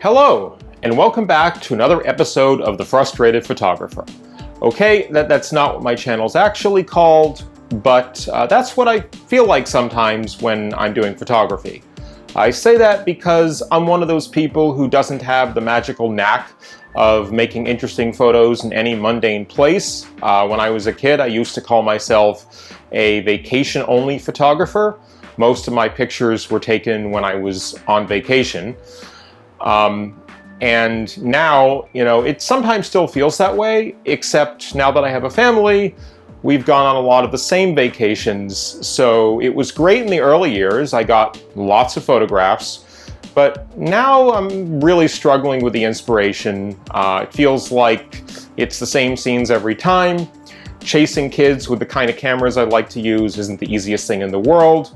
Hello, and welcome back to another episode of The Frustrated Photographer. Okay, that's not what my channel's actually called, but that's what I feel like sometimes when I'm doing photography. I say that because I'm one of those people who doesn't have the magical knack of making interesting photos in any mundane place. When I was a kid, I used to call myself a vacation-only photographer. Most of my pictures were taken when I was on vacation. And now, it sometimes still feels that way, except now that I have a family, we've gone on a lot of the same vacations. So it was great in the early years. I got lots of photographs, but now I'm really struggling with the inspiration. It feels like it's the same scenes every time. Chasing kids with the kind of cameras I like to use isn't the easiest thing in the world.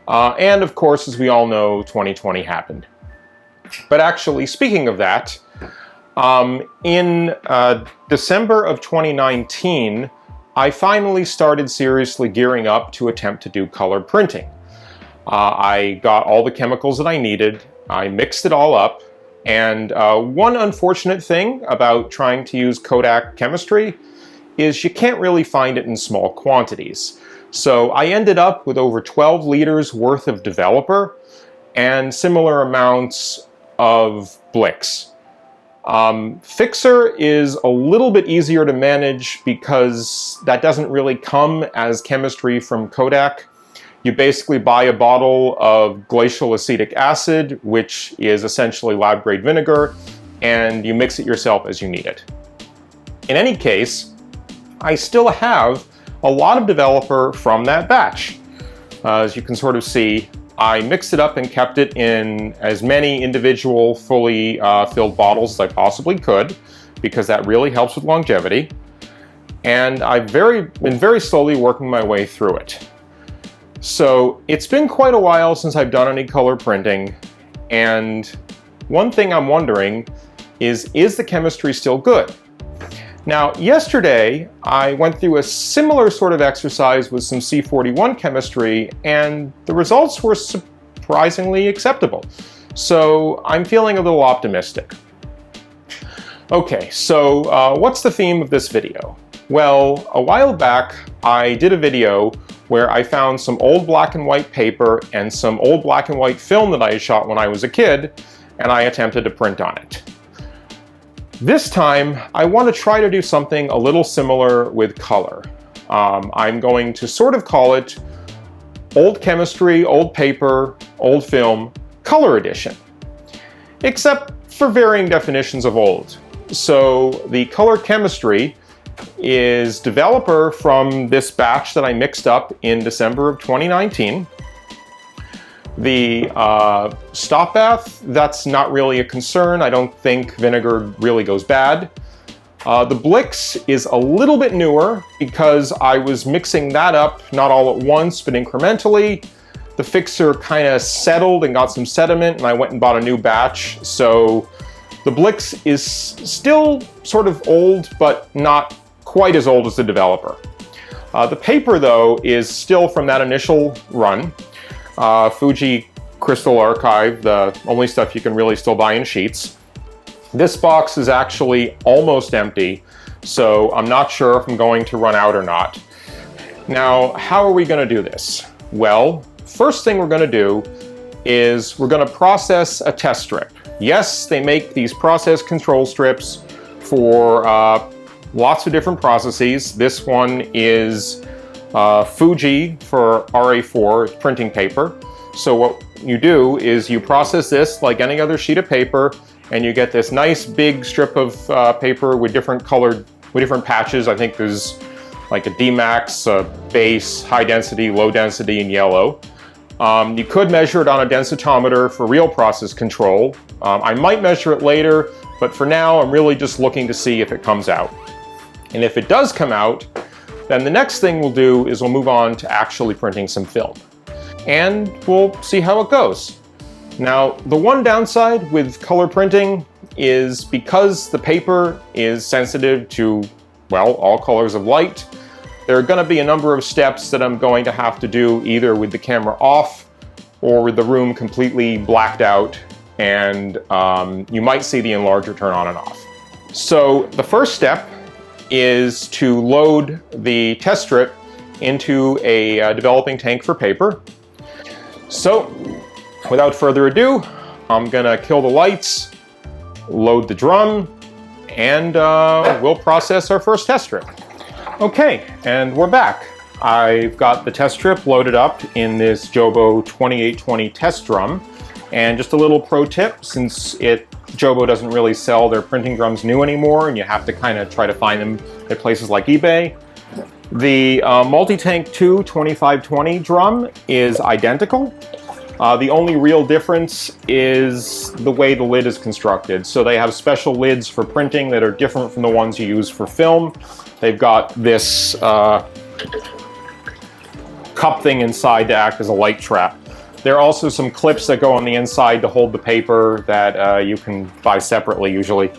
And of course, as we all know, 2020 happened. But actually, speaking of that, in December of 2019, I finally started seriously gearing up to attempt to do color printing. I got all the chemicals that I needed, I mixed it all up, and one unfortunate thing about trying to use Kodak chemistry is you can't really find it in small quantities. So I ended up with over 12 liters worth of developer and similar amounts of Blicks. Fixer is a little bit easier to manage because that doesn't really come as chemistry from Kodak. You basically buy a bottle of glacial acetic acid, which is essentially lab-grade vinegar, and you mix it yourself as you need it. In any case, I still have a lot of developer from that batch. As you can sort of see, I mixed it up and kept it in as many individual fully filled bottles as I possibly could, because that really helps with longevity. And I've been very slowly working my way through it. So it's been quite a while since I've done any color printing, and one thing I'm wondering is the chemistry still good? Now, yesterday, I went through a similar sort of exercise with some C41 chemistry, and the results were surprisingly acceptable. So I'm feeling a little optimistic. Okay, so what's the theme of this video? Well, a while back, I did a video where I found some old black and white paper and some old black and white film that I had shot when I was a kid, and I attempted to print on it. This time, I want to try to do something a little similar with color. I'm going to sort of call it Old Chemistry, Old Paper, Old Film, Color Edition. Except for varying definitions of old. So the color chemistry is developer from this batch that I mixed up in December of 2019. The stop bath, that's not really a concern. I don't think vinegar really goes bad. The Blicks is a little bit newer because I was mixing that up not all at once but incrementally. The fixer kind of settled and got some sediment, and I went and bought a new batch. So the Blicks is still sort of old, but not quite as old as the developer. The paper, though, is still from that initial run. Fuji Crystal Archive, the only stuff you can really still buy in sheets. This box is actually almost empty, so I'm not sure if I'm going to run out or not. Now, how are we going to do this? Well, first thing we're going to do is we're going to process a test strip. Yes, they make these process control strips for lots of different processes. This one is Fuji for RA-4, it's printing paper. So what you do is you process this like any other sheet of paper, and you get this nice big strip of paper with different patches. I think there's like a D-max, a base, high density, low density, and yellow. You could measure it on a densitometer for real process control. I might measure it later, but for now I'm really just looking to see if it comes out. And if it does come out, then the next thing we'll do is we'll move on to actually printing some film. And we'll see how it goes. Now, the one downside with color printing is because the paper is sensitive to, well, all colors of light, there are going to be a number of steps that I'm going to have to do either with the camera off or with the room completely blacked out and you might see the enlarger turn on and off. So the first step is to load the test strip into a developing tank for paper. So without further ado, I'm gonna kill the lights, load the drum, and we'll process our first test strip. Okay, and we're back. I've got the test strip loaded up in this Jobo 2820 test drum. And just a little pro tip, since Jobo doesn't really sell their printing drums new anymore, and you have to kind of try to find them at places like eBay, the Multi-Tank 2 2520 drum is identical. The only real difference is the way the lid is constructed. So they have special lids for printing that are different from the ones you use for film. They've got this cup thing inside to act as a light trap. There are also some clips that go on the inside to hold the paper that you can buy separately usually.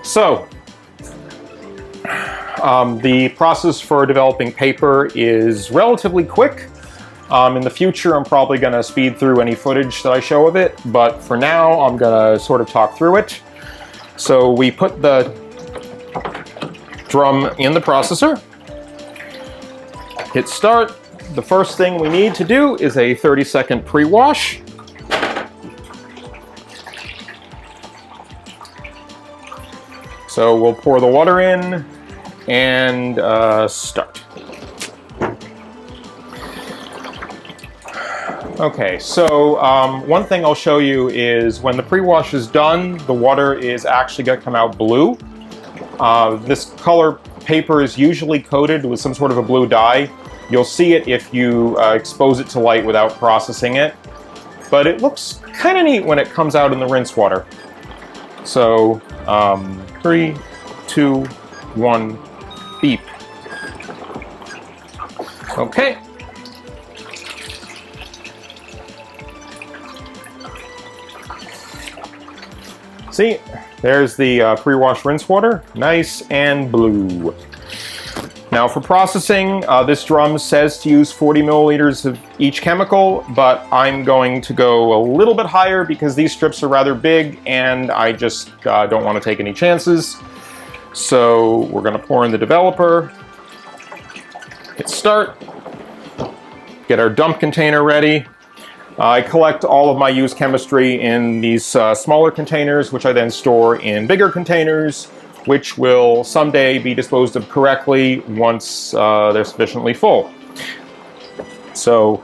So, the process for developing paper is relatively quick. In the future, I'm probably going to speed through any footage that I show of it, but for now, I'm going to sort of talk through it. So we put the drum in the processor, hit start. The first thing we need to do is a 30-second pre-wash. So we'll pour the water in and start. Okay, so one thing I'll show you is when the pre-wash is done, the water is actually going to come out blue. This color paper is usually coated with some sort of a blue dye. You'll see it if you expose it to light without processing it, but it looks kind of neat when it comes out in the rinse water. So, 3, 2, 1, beep. Okay. See, there's the pre-wash rinse water, nice and blue. Now for processing, this drum says to use 40 milliliters of each chemical, but I'm going to go a little bit higher because these strips are rather big and I just don't want to take any chances. So we're going to pour in the developer, hit start, get our dump container ready. I collect all of my used chemistry in these smaller containers, which I then store in bigger containers, which will someday be disposed of correctly once they're sufficiently full. So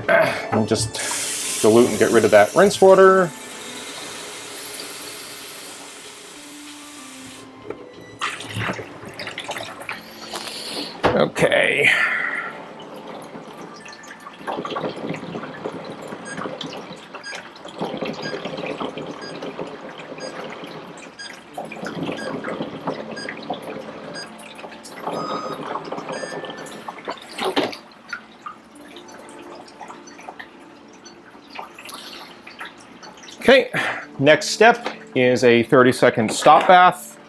I'll just dilute and get rid of that rinse water. Okay. Okay, next step is a 30-second stop bath.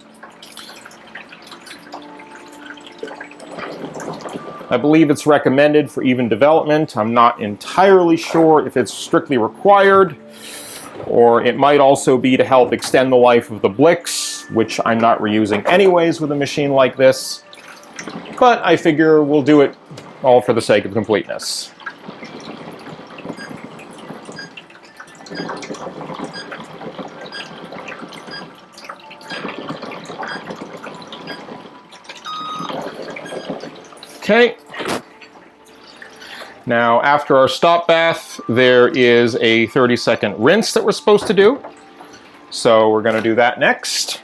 I believe it's recommended for even development. I'm not entirely sure if it's strictly required, or it might also be to help extend the life of the Blix, which I'm not reusing anyways with a machine like this. But I figure we'll do it all for the sake of completeness. Okay. Now, after our stop bath, there is a 30-second rinse that we're supposed to do. So we're going to do that next.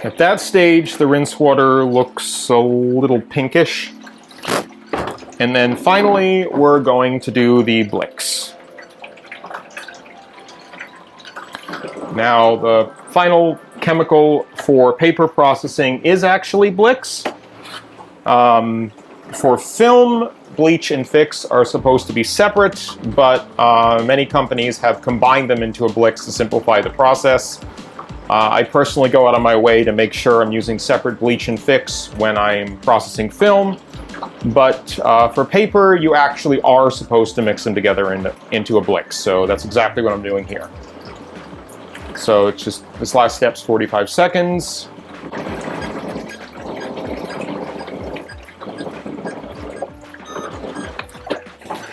At that stage, the rinse water looks a little pinkish. And then finally, we're going to do the Blix. Now, the final chemical for paper processing is actually Blix. For film, bleach and fix are supposed to be separate, but many companies have combined them into a Blix to simplify the process. I personally go out of my way to make sure I'm using separate bleach and fix when I'm processing film, but for paper, you actually are supposed to mix them together into a Blix, so that's exactly what I'm doing here. So it's just, this last step's 45 seconds.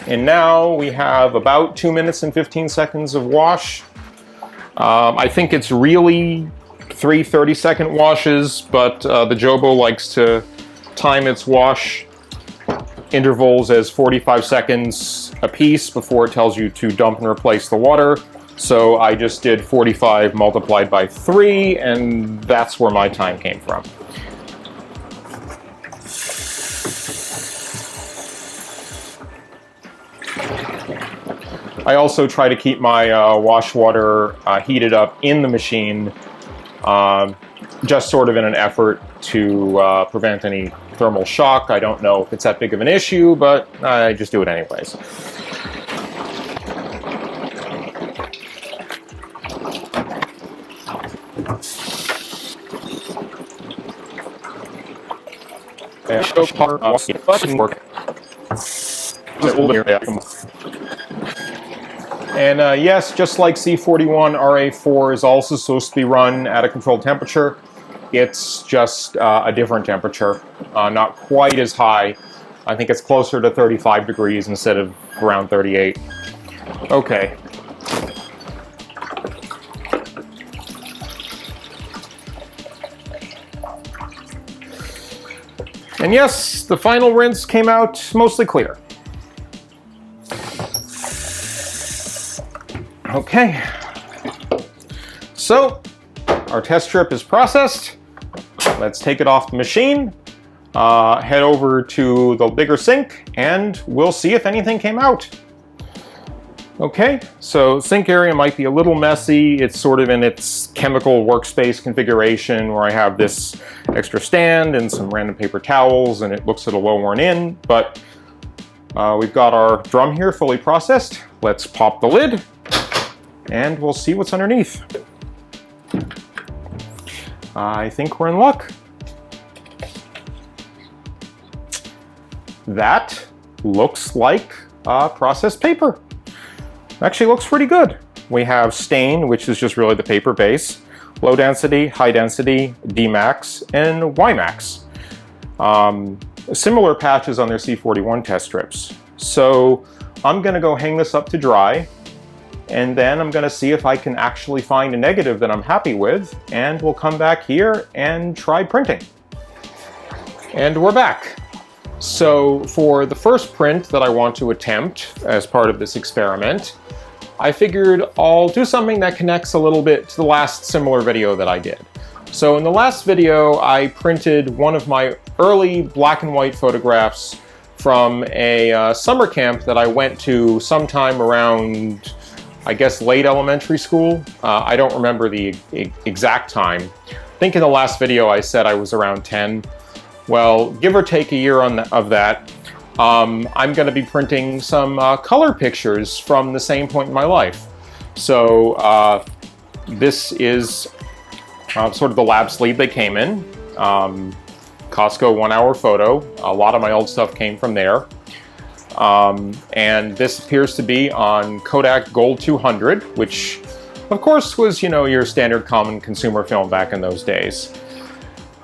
And now we have about 2 minutes and 15 seconds of wash. I think it's really 3 30-second washes, but the Jobo likes to time its wash intervals as 45 seconds a piece before it tells you to dump and replace the water. So I just did 45 multiplied by 3, and that's where my time came from. I also try to keep my wash water heated up in the machine, just sort of in an effort to prevent any thermal shock. I don't know if it's that big of an issue, but I just do it anyways. And yes, just like C41, RA-4 is also supposed to be run at a controlled temperature. It's just a different temperature, not quite as high. I think it's closer to 35 degrees instead of around 38. Okay. And yes, the final rinse came out mostly clear. Okay, so our test strip is processed. Let's take it off the machine, head over to the bigger sink, and we'll see if anything came out. Okay, so sink area might be a little messy. It's sort of in its chemical workspace configuration where I have this extra stand and some random paper towels, and it looks a little well-worn in, but we've got our drum here fully processed. Let's pop the lid, and we'll see what's underneath. I think we're in luck. That looks like processed paper. Actually looks pretty good. We have stain, which is just really the paper base, low density, high density, D-max, and Y-max. Similar patches on their C41 test strips. So I'm gonna go hang this up to dry, and then I'm gonna see if I can actually find a negative that I'm happy with, and we'll come back here and try printing. And we're back. So for the first print that I want to attempt as part of this experiment, I figured I'll do something that connects a little bit to the last similar video that I did. So in the last video, I printed one of my early black and white photographs from a summer camp that I went to sometime around, I guess, late elementary school. I don't remember the exact time. I think in the last video I said I was around 10. Well, give or take a year of that, I'm going to be printing some color pictures from the same point in my life. So this is sort of the lab sleeve they came in. Costco 1 hour photo. A lot of my old stuff came from there. And this appears to be on Kodak Gold 200, which of course was, you know, your standard common consumer film back in those days.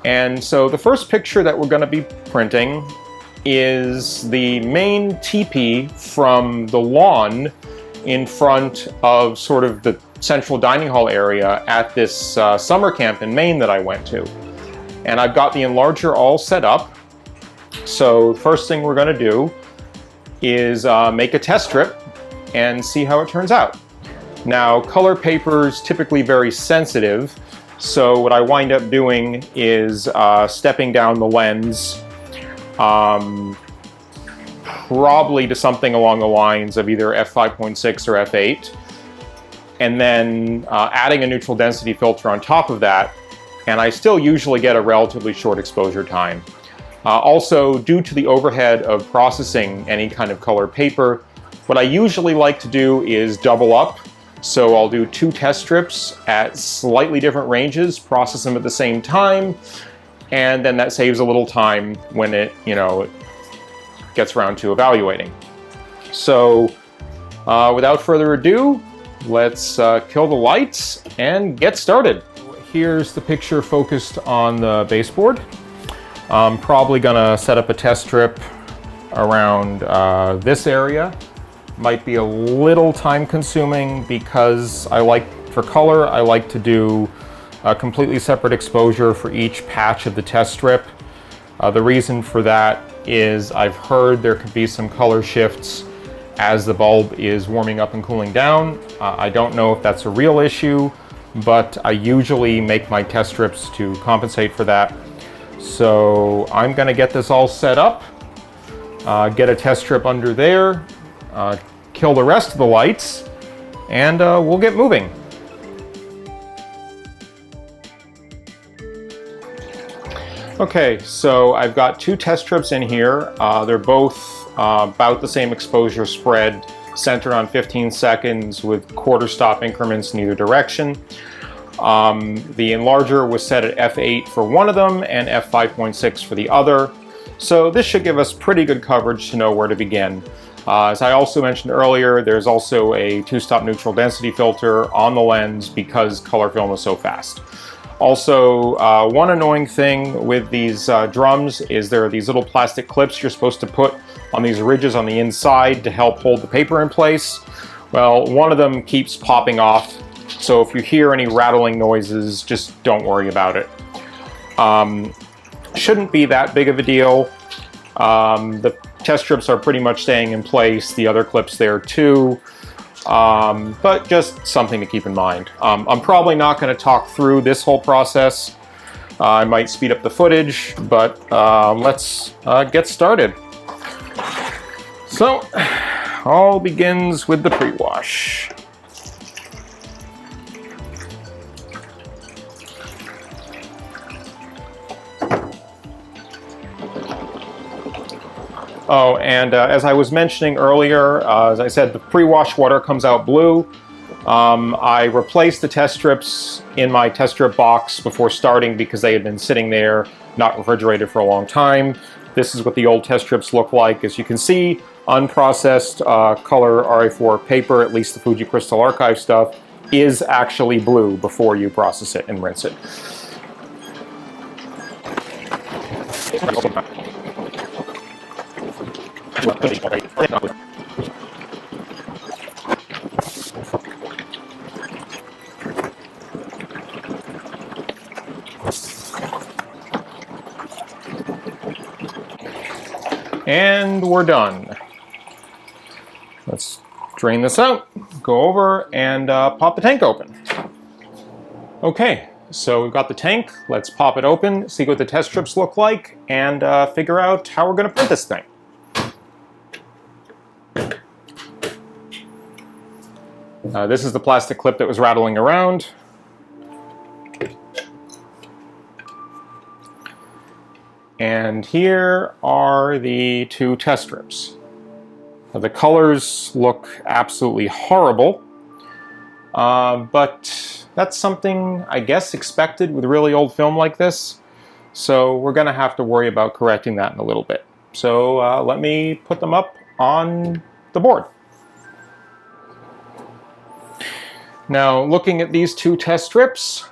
And so the first picture that we're going to be printing is the main teepee from the lawn in front of sort of the central dining hall area at this summer camp in Maine that I went to. And I've got the enlarger all set up. So the first thing we're going to do is make a test strip and see how it turns out. Now, color paper is typically very sensitive, so what I wind up doing is stepping down the lens probably to something along the lines of either f5.6 or f8, and then adding a neutral density filter on top of that, and I still usually get a relatively short exposure time. Also, due to the overhead of processing any kind of color paper, what I usually like to do is double up. So I'll do 2 test strips at slightly different ranges, process them at the same time, and then that saves a little time when it gets around to evaluating. So without further ado, let's kill the lights and get started. Here's the picture focused on the baseboard. I'm probably gonna set up a test strip around this area. Might be a little time consuming because for color, I like to do a completely separate exposure for each patch of the test strip. The reason for that is I've heard there could be some color shifts as the bulb is warming up and cooling down. I don't know if that's a real issue, but I usually make my test strips to compensate for that. So I'm gonna get this all set up, get a test strip under there, kill the rest of the lights, and we'll get moving. Okay, so I've got 2 test strips in here. They're both about the same exposure spread, centered on 15 seconds with quarter stop increments in either direction. The enlarger was set at f8 for one of them and f5.6 for the other. So this should give us pretty good coverage to know where to begin. As I also mentioned earlier, there's also a 2-stop neutral density filter on the lens because color film is so fast. Also, one annoying thing with these drums is there are these little plastic clips you're supposed to put on these ridges on the inside to help hold the paper in place. Well, one of them keeps popping off, so if you hear any rattling noises, just don't worry about it. Shouldn't be that big of a deal. The test strips are pretty much staying in place, the other clips there too. But just something to keep in mind. I'm probably not going to talk through this whole process. I might speed up the footage, but let's get started. So, all begins with the pre-wash. Oh, and as I was mentioning earlier, as I said, the pre-wash water comes out blue. I replaced the test strips in my test strip box before starting because they had been sitting there, not refrigerated for a long time. This is what the old test strips look like. As you can see, unprocessed color RA-4 paper, at least the Fuji Crystal Archive stuff, is actually blue before you process it and rinse it. And we're done. Let's drain this out, go over, and pop the tank open. Okay, so we've got the tank. Let's pop it open, see what the test strips look like, and figure out how we're going to print this thing. This is the plastic clip that was rattling around. And here are the 2 test strips. The colors look absolutely horrible, but that's something, I guess, expected with really old film like this. So we're going to have to worry about correcting that in a little bit. So let me put them up on the board. Now, looking at these 2 test strips,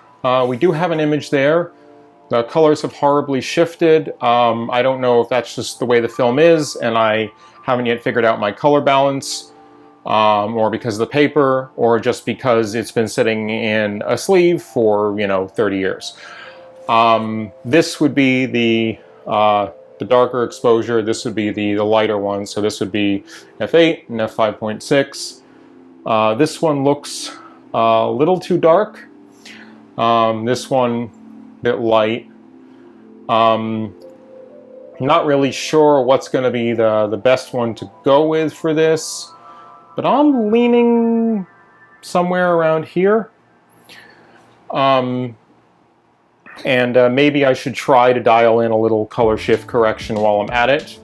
we do have an image there. The colors have horribly shifted. I don't know if that's just the way the film is, and I haven't yet figured out my color balance, or because of the paper, or just because it's been sitting in a sleeve for, 30 years. This would be the darker exposure. This would be the lighter one. So this would be f8 and f5.6. This one looks a little too dark. This one bit light. Not really sure what's going to be the best one to go with for this, but I'm leaning somewhere around here. And maybe I should try to dial in a little color shift correction while I'm at it.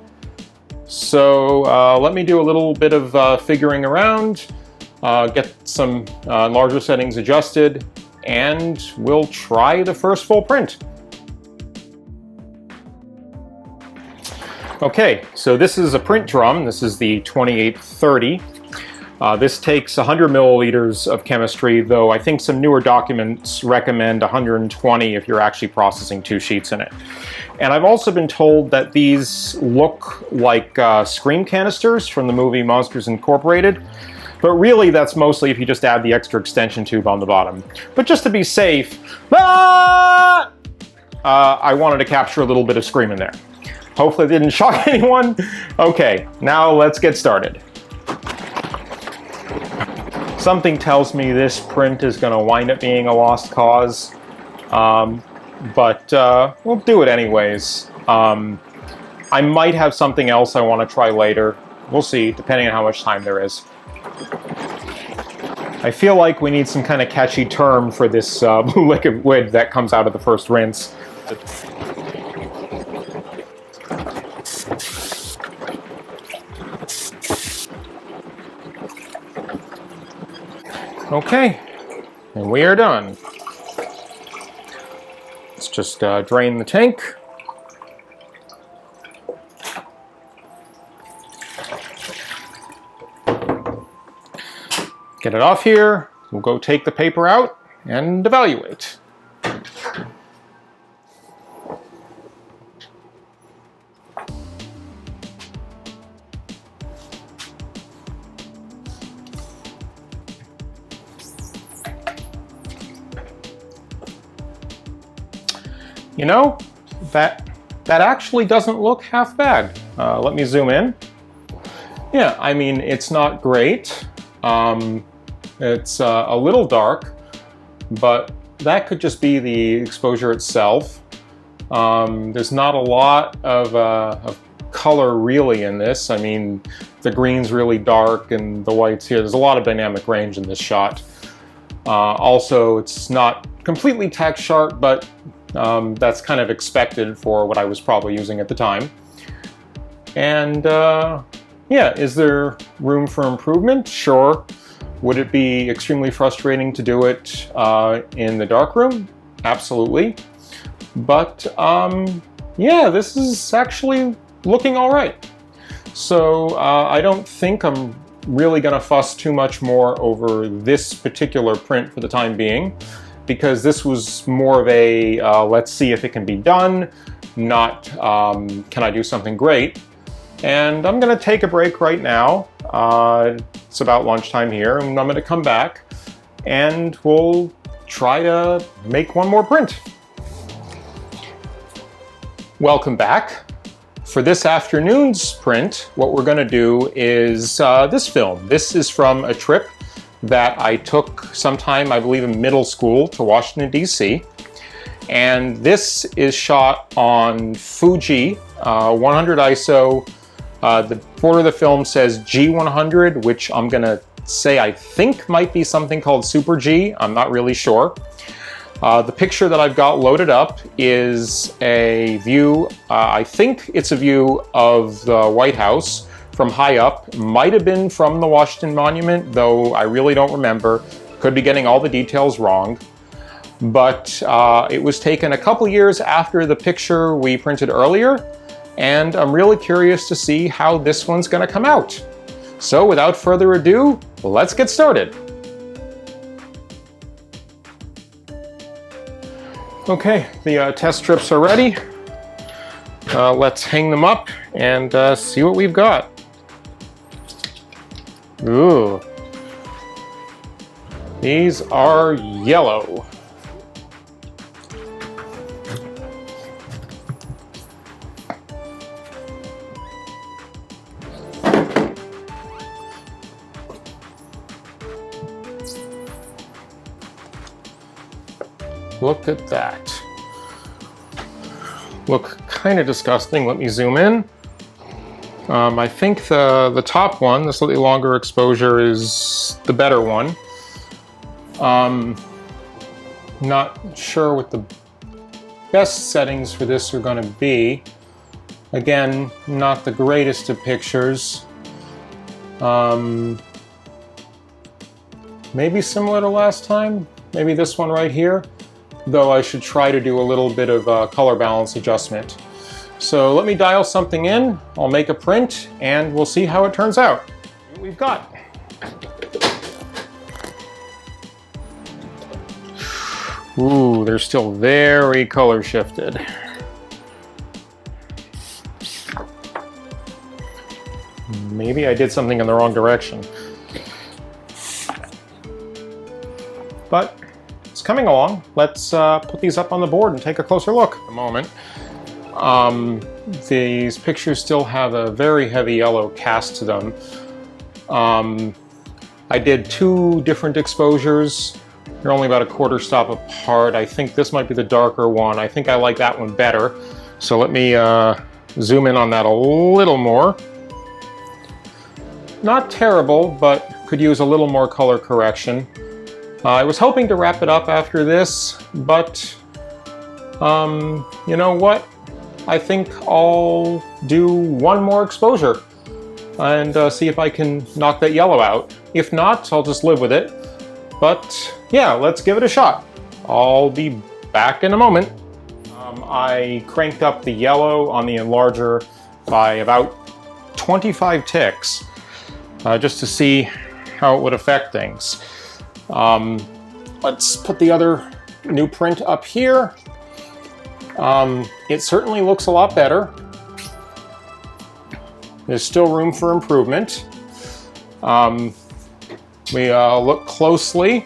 So let me do a little bit of figuring around, get some larger settings adjusted, and we'll try the first full print. Okay, so this is a print drum. This is the 2830. This takes 100 milliliters of chemistry, though I think some newer documents recommend 120 if you're actually processing 2 sheets in it. And I've also been told that these look like screen canisters from the movie Monsters Incorporated, but really that's mostly if you just add the extra extension tube on the bottom. But just to be safe, I wanted to capture a little bit of scream in there. Hopefully it didn't shock anyone. Okay, now let's get started. Something tells me this print is going to wind up being a lost cause, but we'll do it anyways. I might have something else I want to try later. We'll see, depending on how much time there is. I feel like we need some kind of catchy term for this blue liquid that comes out of the first rinse. Okay, and we are done. Let's just drain the tank. Get it off here. We'll go take the paper out and evaluate. You know, that actually doesn't look half bad. Let me zoom in. Yeah, I mean, it's not great. It's a little dark, but that could just be the exposure itself. There's not a lot of color really in this. I mean, the green's really dark and the white's here. There's a lot of dynamic range in this shot. Also, it's not completely text sharp, but that's kind of expected for what I was probably using at the time. And yeah, is there room for improvement? Sure. Would it be extremely frustrating to do it in the darkroom? Absolutely. But yeah, this is actually looking all right. So I don't think I'm really going to fuss too much more over this particular print for the time being, because this was more of a let's see if it can be done, not can I do something great. And I'm going to take a break right now. It's about lunchtime here, and I'm going to come back and we'll try to make one more print. Welcome back. For this afternoon's print, what we're going to do is this film. This is from a trip that I took sometime, I believe, in middle school to Washington, D.C. And this is shot on Fuji 100 ISO. The border of the film says G100, which I'm going to say I think might be something called Super G. I'm not really sure. The picture that I've got loaded up is a view, I think it's a view of the White House from high up. Might have been from the Washington Monument, though I really don't remember. Could be getting all the details wrong. But it was taken a couple years after the picture we printed earlier, and I'm really curious to see how this one's going to come out. So without further ado, let's get started. Okay, the test strips are ready. Let's hang them up and see what we've got. Ooh, these are yellow. Look at that. Look kind of disgusting. Let me zoom in. I think the top one, the slightly longer exposure, is the better one. Not sure what the best settings for this are going to be. Again, not the greatest of pictures. Maybe similar to last time, maybe this one right here, though I should try to do a little bit of color balance adjustment. So let me dial something in, I'll make a print, and we'll see how it turns out. What we've got. Ooh, they're still very color shifted. Maybe I did something in the wrong direction. But it's coming along. Let's put these up on the board and take a closer look. At the moment, these pictures still have a very heavy yellow cast to them. I did 2 different exposures. They're only about a quarter stop apart. I think this might be the darker one. I think I like that one better. So let me zoom in on that a little more. Not terrible, but could use a little more color correction. I was hoping to wrap it up after this, but you know what? I think I'll do one more exposure and see if I can knock that yellow out. If not, I'll just live with it. But yeah, let's give it a shot. I'll be back in a moment. I cranked up the yellow on the enlarger by about 25 ticks just to see how it would affect things. Let's put the other new print up here. It certainly looks a lot better. There's still room for improvement. We look closely.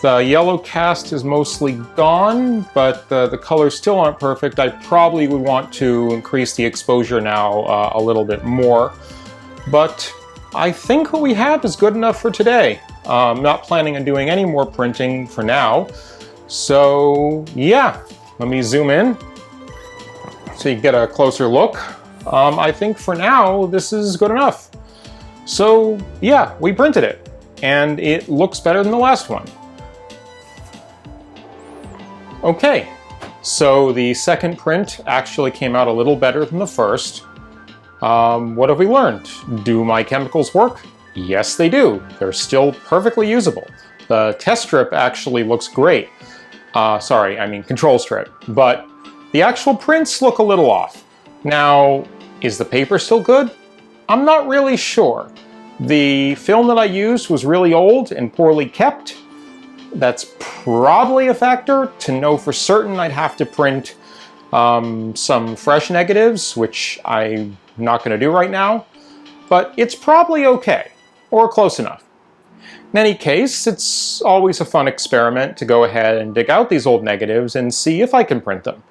The yellow cast is mostly gone, but the colors still aren't perfect. I probably would want to increase the exposure now a little bit more. But I think what we have is good enough for today. I'm not planning on doing any more printing for now. So yeah, let me zoom in so you get a closer look. I think for now, this is good enough. So yeah, we printed it and it looks better than the last one. Okay, so the second print actually came out a little better than the first. What have we learned? Do my chemicals work? Yes, they do. They're still perfectly usable. The test strip actually looks great. Sorry, I mean control strip. But the actual prints look a little off. Now, is the paper still good? I'm not really sure. The film that I used was really old and poorly kept. That's probably a factor. To know for certain, I'd have to print some fresh negatives, which I'm not going to do right now. But it's probably okay, or close enough. In any case, it's always a fun experiment to go ahead and dig out these old negatives and see if I can print them.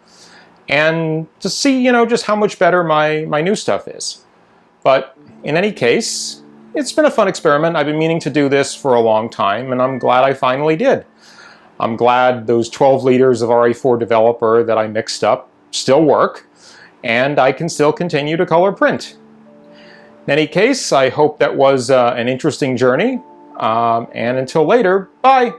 And to see, you know, just how much better my new stuff is. But in any case, it's been a fun experiment. I've been meaning to do this for a long time, and I'm glad I finally did. I'm glad those 12 liters of RA-4 developer that I mixed up still work, and I can still continue to color print. In any case, I hope that was an interesting journey, and until later, bye!